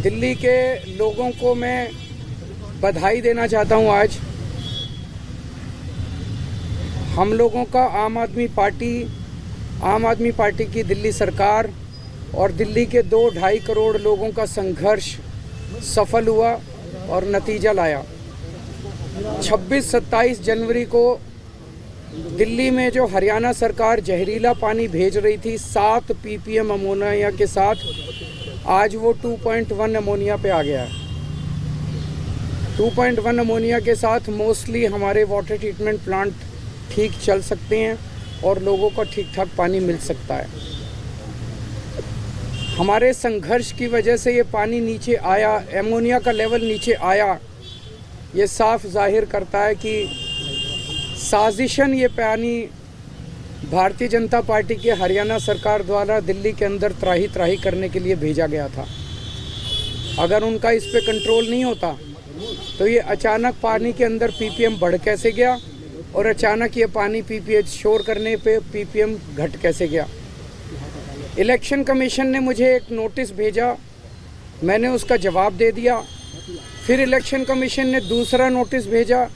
दिल्ली के लोगों को मैं बधाई देना चाहता हूं। आज हम लोगों का आम आदमी पार्टी की दिल्ली सरकार और दिल्ली के 2-2.5 करोड़ लोगों का संघर्ष सफल हुआ और नतीजा लाया। 26-27 जनवरी को दिल्ली में जो हरियाणा सरकार जहरीला पानी भेज रही थी 7 ppm अमोनिया के साथ, आज वो 2.1 अमोनिया पे आ गया है। 2.1 अमोनिया के साथ मोस्टली हमारे वाटर ट्रीटमेंट प्लांट ठीक चल सकते हैं और लोगों को ठीक ठाक पानी मिल सकता है। हमारे संघर्ष की वजह से ये पानी नीचे आया, अमोनिया का लेवल नीचे आया। ये साफ जाहिर करता है कि साजिशन ये पानी भारतीय जनता पार्टी के हरियाणा सरकार द्वारा दिल्ली के अंदर त्राही करने के लिए भेजा गया था। अगर उनका इस पे कंट्रोल नहीं होता तो ये अचानक पानी के अंदर ppm बढ़ कैसे गया और अचानक ये पानी pPH शोर करने पे ppm घट कैसे गया। इलेक्शन कमीशन ने मुझे एक नोटिस भेजा, मैंने उसका जवाब दे दिया। फिर इलेक्शन कमीशन ने दूसरा नोटिस भेजा।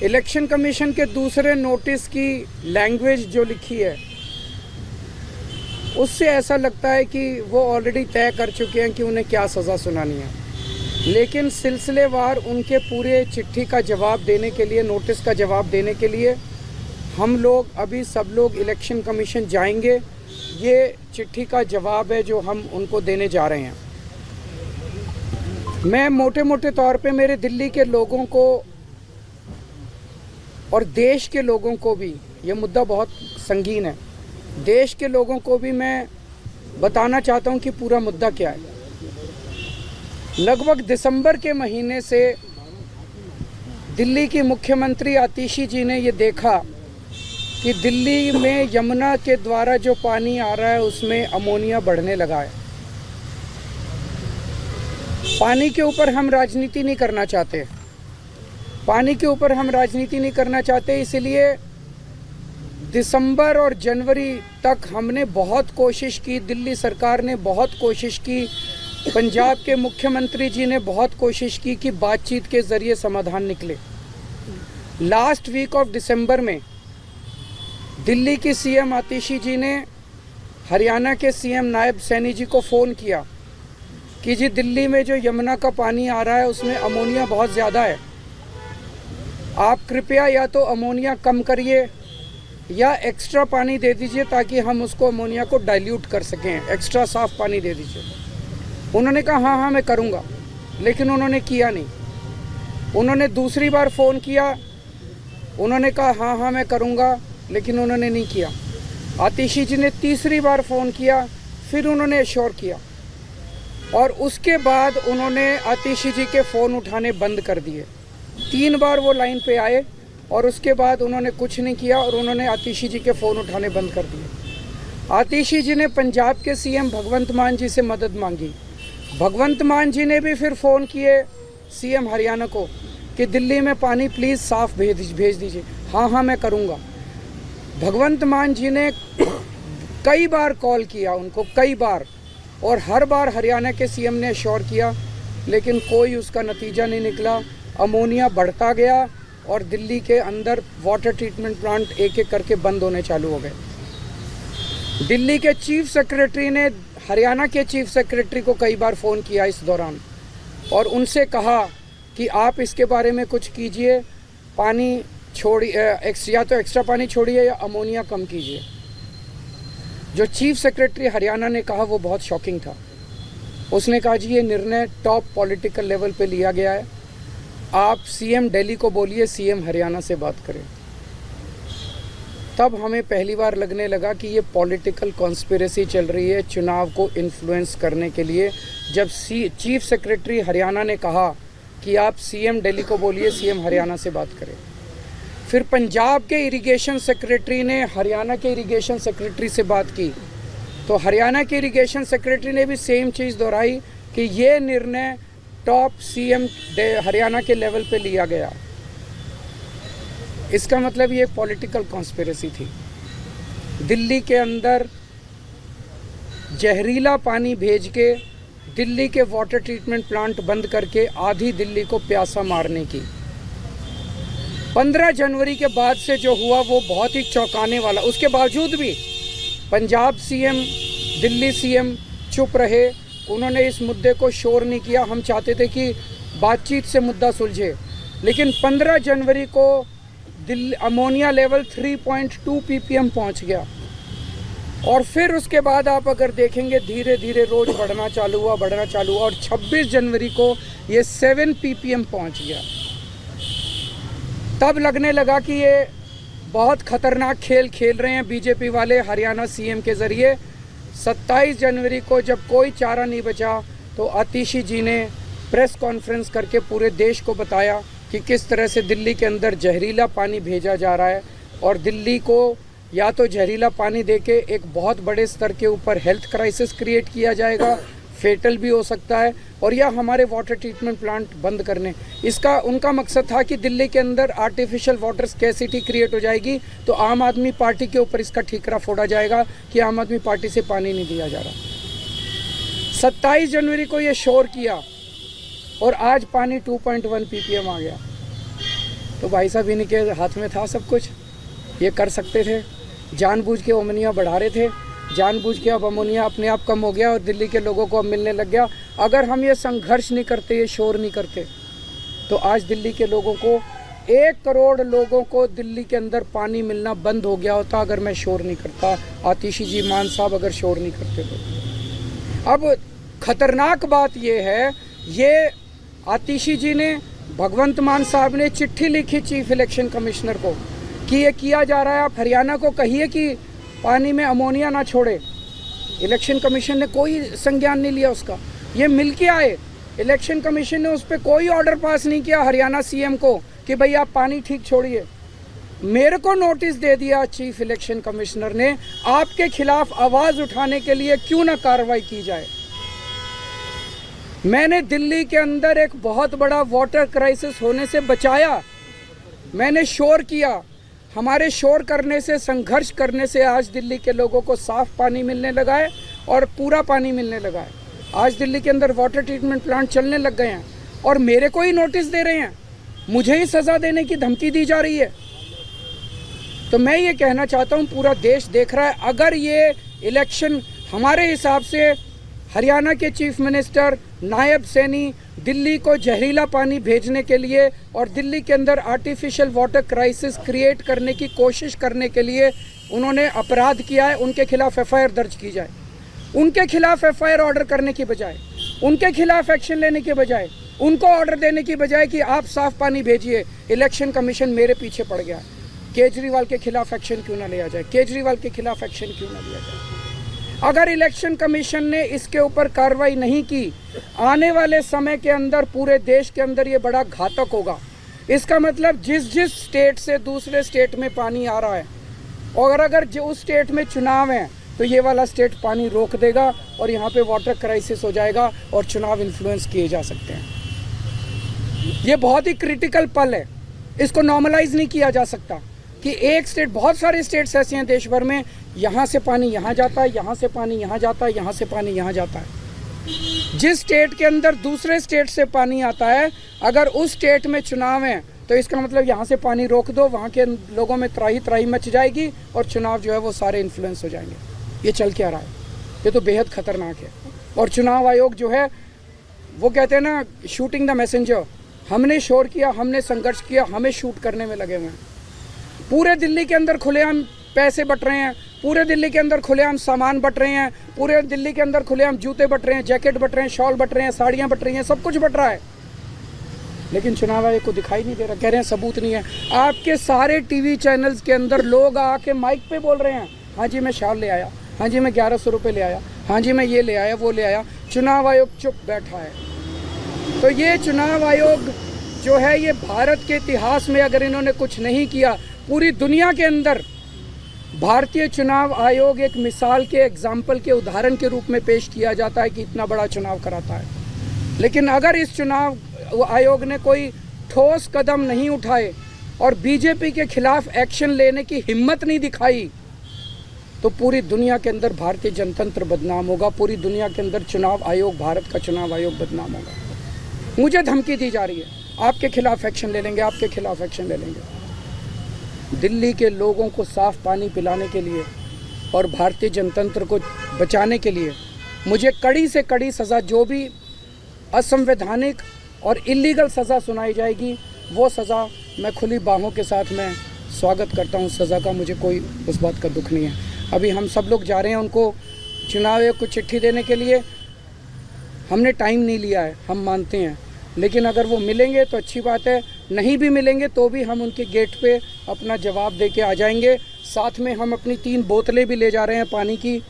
इलेक्शन कमीशन के दूसरे नोटिस की लैंग्वेज जो लिखी है उससे ऐसा लगता है कि वो ऑलरेडी तय कर चुके हैं कि उन्हें क्या सज़ा सुनानी है। लेकिन सिलसिलेवार उनके पूरे चिट्ठी का जवाब देने के लिए, नोटिस का जवाब देने के लिए हम लोग अभी सब लोग इलेक्शन कमीशन जाएंगे। ये चिट्ठी का जवाब है जो हम उनको देने जा रहे हैं। मैं मोटे तौर पे मेरे दिल्ली के लोगों को और देश के लोगों को भी, ये मुद्दा बहुत संगीन है, देश के लोगों को भी मैं बताना चाहता हूं कि पूरा मुद्दा क्या है। लगभग दिसंबर के महीने से दिल्ली की मुख्यमंत्री आतिशी जी ने ये देखा कि दिल्ली में यमुना के द्वारा जो पानी आ रहा है उसमें अमोनिया बढ़ने लगा है। पानी के ऊपर हम राजनीति नहीं करना चाहते, इसलिए दिसंबर और जनवरी तक हमने बहुत कोशिश की, दिल्ली सरकार ने बहुत कोशिश की, पंजाब के मुख्यमंत्री जी ने बहुत कोशिश की कि बातचीत के ज़रिए समाधान निकले। लास्ट वीक ऑफ दिसंबर में दिल्ली की सीएम आतिशी जी ने हरियाणा के सीएम नायब सैनी जी को फ़ोन किया कि जी दिल्ली में जो यमुना का पानी आ रहा है उसमें अमोनिया बहुत ज़्यादा है, आप कृपया या तो अमोनिया कम करिए या एक्स्ट्रा पानी दे दीजिए ताकि हम उसको अमोनिया को डाइल्यूट कर सकें, एक्स्ट्रा साफ़ पानी दे दीजिए। उन्होंने कहा हाँ मैं करूँगा, लेकिन उन्होंने किया नहीं। उन्होंने दूसरी बार फ़ोन किया, उन्होंने कहा हाँ मैं करूँगा, लेकिन उन्होंने नहीं किया। आतिशी जी ने तीसरी बार फ़ोन किया, फिर उन्होंने एश्योर किया और उसके बाद उन्होंने आतिशी जी के फ़ोन उठाने बंद कर दिए। 3 बार वो लाइन पे आए और उसके बाद उन्होंने कुछ नहीं किया और उन्होंने आतिशी जी के फ़ोन उठाने बंद कर दिए। आतिशी जी ने पंजाब के सीएम भगवंत मान जी से मदद मांगी। भगवंत मान जी ने भी फिर फ़ोन किए सीएम हरियाणा को कि दिल्ली में पानी प्लीज़ साफ़ भेज दीजिए। हाँ मैं करूँगा। भगवंत मान जी ने कई बार कॉल किया उनको, कई बार, और हर बार हरियाणा के सीएम ने एश्योर किया, लेकिन कोई उसका नतीजा नहीं निकला। अमोनिया बढ़ता गया और दिल्ली के अंदर वाटर ट्रीटमेंट प्लांट एक एक करके बंद होने चालू हो गए। दिल्ली के चीफ सेक्रेटरी ने हरियाणा के चीफ सेक्रेटरी को कई बार फ़ोन किया इस दौरान और उनसे कहा कि आप इसके बारे में कुछ कीजिए, पानी छोड़िए, या तो एक्स्ट्रा पानी छोड़िए या अमोनिया कम कीजिए। जो चीफ सेक्रेटरी हरियाणा ने कहा वो बहुत शॉकिंग था। उसने कहा जी ये निर्णय टॉप पॉलिटिकल लेवल पे लिया गया है, आप सीएम दिल्ली को बोलिए सीएम हरियाणा से बात करें। तब हमें पहली बार लगने लगा कि ये पॉलिटिकल कॉन्स्पिरेसी चल रही है चुनाव को इन्फ्लुएंस करने के लिए। जब चीफ सेक्रेटरी हरियाणा ने कहा कि आप सीएम दिल्ली को बोलिए सीएम हरियाणा से बात करें, फिर पंजाब के इरिगेशन सेक्रेटरी ने हरियाणा के इरिगेशन सेक्रेटरी से बात की तो हरियाणा के इरिगेशन सेक्रेटरी ने भी सेम चीज़ दोहराई कि ये निर्णय टॉप सीएम हरियाणा के लेवल पे लिया गया। इसका मतलब ये पॉलिटिकल कॉन्स्पिरेसी थी। दिल्ली के अंदर जहरीला पानी भेज के दिल्ली के वाटर ट्रीटमेंट प्लांट बंद करके आधी दिल्ली को प्यासा मारने की। 15 जनवरी के बाद से जो हुआ वो बहुत ही चौंकाने वाला। उसके बावजूद भी पंजाब सीएम, दिल्ली सीएम चुप रहे, उन्होंने इस मुद्दे को शोर नहीं किया। हम चाहते थे कि बातचीत से मुद्दा सुलझे, लेकिन 15 जनवरी को दिल्ली अमोनिया लेवल 3.2 ppm पहुंच गया और फिर उसके बाद आप अगर देखेंगे धीरे धीरे रोज बढ़ना चालू हुआ और 26 जनवरी को ये 7 ppm पहुंच गया। तब लगने लगा कि ये बहुत खतरनाक खेल खेल रहे हैं बीजेपी वाले हरियाणा सीएम के ज़रिए। 27 जनवरी को जब कोई चारा नहीं बचा तो आतिशी जी ने प्रेस कॉन्फ्रेंस करके पूरे देश को बताया कि किस तरह से दिल्ली के अंदर जहरीला पानी भेजा जा रहा है और दिल्ली को या तो जहरीला पानी देके एक बहुत बड़े स्तर के ऊपर हेल्थ क्राइसिस क्रिएट किया जाएगा, फेटल भी हो सकता है, और या हमारे वाटर ट्रीटमेंट प्लांट बंद करने। इसका उनका मकसद था कि दिल्ली के अंदर आर्टिफिशियल वाटर स्कैसिटी क्रिएट हो जाएगी तो आम आदमी पार्टी के ऊपर इसका ठीकरा फोड़ा जाएगा कि आम आदमी पार्टी से पानी नहीं दिया जा रहा। 27 जनवरी को ये शोर किया और आज पानी 2.1 ppm आ गया। तो भाई साहब इन्हीं के हाथ में था सब कुछ, ये कर सकते थे। जानबूझ के अमोनिया बढ़ा रहे थे, जानबूझ के अब अमोनिया अपने आप कम हो गया और दिल्ली के लोगों को अब मिलने लग गया। अगर हम ये संघर्ष नहीं करते, ये शोर नहीं करते, तो आज दिल्ली के लोगों को 1 करोड़ लोगों को दिल्ली के अंदर पानी मिलना बंद हो गया होता अगर मैं शोर नहीं करता, आतिशी जी, मान साहब अगर शोर नहीं करते तो। अब खतरनाक बात ये है, ये आतिशी जी ने, भगवंत मान साहब ने चिट्ठी लिखी चीफ इलेक्शन कमिश्नर को कि ये किया जा रहा है, आप हरियाणा को कहिए कि पानी में अमोनिया ना छोड़े। इलेक्शन कमीशन ने कोई संज्ञान नहीं लिया उसका। ये मिल के आए, इलेक्शन कमीशन ने उस पर कोई ऑर्डर पास नहीं किया हरियाणा सीएम को कि भाई आप पानी ठीक छोड़िए। मेरे को नोटिस दे दिया चीफ इलेक्शन कमिश्नर ने, आपके खिलाफ आवाज़ उठाने के लिए क्यों ना कार्रवाई की जाए। मैंने दिल्ली के अंदर एक बहुत बड़ा वाटर क्राइसिस होने से बचाया, मैंने शोर किया। हमारे शोर करने से, संघर्ष करने से आज दिल्ली के लोगों को साफ पानी मिलने लगा है और पूरा पानी मिलने लगा है। आज दिल्ली के अंदर वाटर ट्रीटमेंट प्लांट चलने लग गए हैं और मेरे को ही नोटिस दे रहे हैं, मुझे ही सज़ा देने की धमकी दी जा रही है। तो मैं ये कहना चाहता हूँ, पूरा देश देख रहा है, अगर ये इलेक्शन हमारे हिसाब से हरियाणा के चीफ मिनिस्टर नायब सैनी दिल्ली को जहरीला पानी भेजने के लिए और दिल्ली के अंदर आर्टिफिशियल वाटर क्राइसिस क्रिएट करने की कोशिश करने के लिए उन्होंने अपराध किया है, उनके खिलाफ एफआईआर दर्ज की जाए। उनके खिलाफ एफआईआर ऑर्डर करने की बजाय, उनके खिलाफ एक्शन लेने के बजाय, उनको ऑर्डर देने की बजाय कि आप साफ पानी भेजिए, इलेक्शन कमीशन मेरे पीछे पड़ गया। केजरीवाल के खिलाफ एक्शन क्यों ना लिया जाए, केजरीवाल के खिलाफ एक्शन क्यों ना लिया जाए। अगर इलेक्शन कमीशन ने इसके ऊपर कार्रवाई नहीं की, आने वाले समय के अंदर पूरे देश के अंदर ये बड़ा घातक होगा। इसका मतलब जिस जिस स्टेट से दूसरे स्टेट में पानी आ रहा है, और अगर जो उस स्टेट में चुनाव है तो ये वाला स्टेट पानी रोक देगा और यहाँ पे वाटर क्राइसिस हो जाएगा और चुनाव इन्फ्लुएंस किए जा सकते हैं। ये बहुत ही क्रिटिकल पल है, इसको नॉर्मलाइज नहीं किया जा सकता कि एक स्टेट, बहुत सारे स्टेट्स ऐसे हैं देश भर में, यहाँ से पानी यहाँ जाता है, यहाँ से पानी यहाँ जाता है, यहाँ से पानी यहाँ जाता है। जिस स्टेट के अंदर दूसरे स्टेट से पानी आता है, अगर उस स्टेट में चुनाव है तो इसका मतलब यहाँ से पानी रोक दो, वहाँ के लोगों में त्राही त्राही मच जाएगी और चुनाव जो है वो सारे इन्फ्लुएंस हो जाएंगे। ये चल क्या रहा है, ये तो बेहद खतरनाक है। और चुनाव आयोग जो है वो कहते हैं ना, शूटिंग द मैसेंजर, हमने शोर किया, हमने संघर्ष किया, हमें शूट करने में लगे हुए हैं। पूरे दिल्ली के अंदर खुलेआम पैसे बट रहे हैं, पूरे दिल्ली के अंदर खुलेआम सामान बट रहे हैं, पूरे दिल्ली के अंदर खुलेआम जूते बट रहे हैं, जैकेट बट रहे हैं, शॉल बट रहे हैं, साड़ियाँ बट रही हैं, सब कुछ बट रहा है, लेकिन चुनाव आयोग को दिखाई नहीं दे रहा। कह रहे हैं सबूत नहीं है। आपके सारे टीवी चैनल्स के अंदर लोग आके माइक पे बोल रहे हैं, हाँ जी मैं शॉल ले आया, हाँ जी मैं 1100 रुपये ले आया, हाँ जी मैं ये ले आया, वो ले आया। चुनाव आयोग चुप बैठा है। तो ये चुनाव आयोग जो है, ये भारत के इतिहास में अगर इन्होंने कुछ नहीं किया, पूरी दुनिया के अंदर भारतीय चुनाव आयोग एक मिसाल के, एग्जाम्पल के, उदाहरण के रूप में पेश किया जाता है कि इतना बड़ा चुनाव कराता है। लेकिन अगर इस चुनाव आयोग ने कोई ठोस कदम नहीं उठाए और बीजेपी के खिलाफ एक्शन लेने की हिम्मत नहीं दिखाई, तो पूरी दुनिया के अंदर भारतीय जनतंत्र बदनाम होगा, पूरी दुनिया के अंदर चुनाव आयोग, भारत का चुनाव आयोग बदनाम होगा। मुझे धमकी दी जा रही है, आपके खिलाफ एक्शन ले लेंगे, आपके खिलाफ एक्शन ले लेंगे। दिल्ली के लोगों को साफ पानी पिलाने के लिए और भारतीय जनतंत्र को बचाने के लिए मुझे कड़ी से कड़ी सज़ा, जो भी असंवैधानिक और इलीगल सज़ा सुनाई जाएगी वो सज़ा मैं खुली बाहों के साथ मैं स्वागत करता हूँ। सज़ा का मुझे कोई उस बात का दुख नहीं है। अभी हम सब लोग जा रहे हैं उनको चुनाव आयोग को चिट्ठी देने के लिए। हमने टाइम नहीं लिया है, हम मानते हैं, लेकिन अगर वो मिलेंगे तो अच्छी बात है, नहीं भी मिलेंगे तो भी हम उनके गेट पे अपना जवाब दे के आ जाएंगे। साथ में हम अपनी 3 बोतलें भी ले जा रहे हैं पानी की,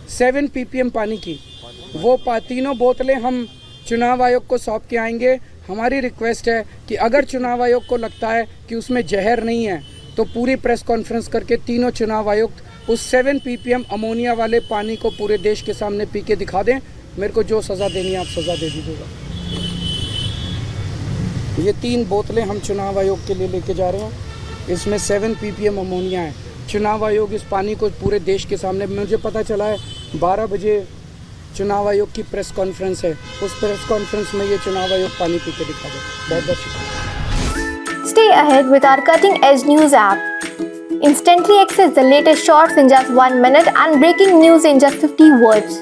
7 ppm पानी की। वो तीनों बोतलें हम चुनाव आयोग को सौंप के आएंगे। हमारी रिक्वेस्ट है कि अगर चुनाव आयोग को लगता है कि उसमें जहर नहीं है तो पूरी प्रेस कॉन्फ्रेंस करके तीनों चुनाव आयुक्त उस 7 ppm अमोनिया वाले पानी को पूरे देश के सामने पी के दिखा दें। मेरे को जो सज़ा देनी है आप सज़ा दे दीजिएगा। ये 3 बोतलें हम चुनाव आयोग के लिए लेके जा रहे हैं, इसमें 7 ppm अमोनिया है। चुनाव आयोग इस पानी को पूरे देश के सामने, मुझे पता चला है 12 बजे चुनाव आयोग की प्रेस कॉन्फ्रेंस है, उस प्रेस कॉन्फ्रेंस में ये चुनाव आयोग पानी पी के दिखा दे। बहुत बहुत शुक्रिया। Stay ahead with our cutting edge news app. Instantly access the latest shorts in just 1 minute and breaking news in just 50 words.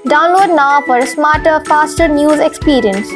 Download now for a smarter, faster news experience.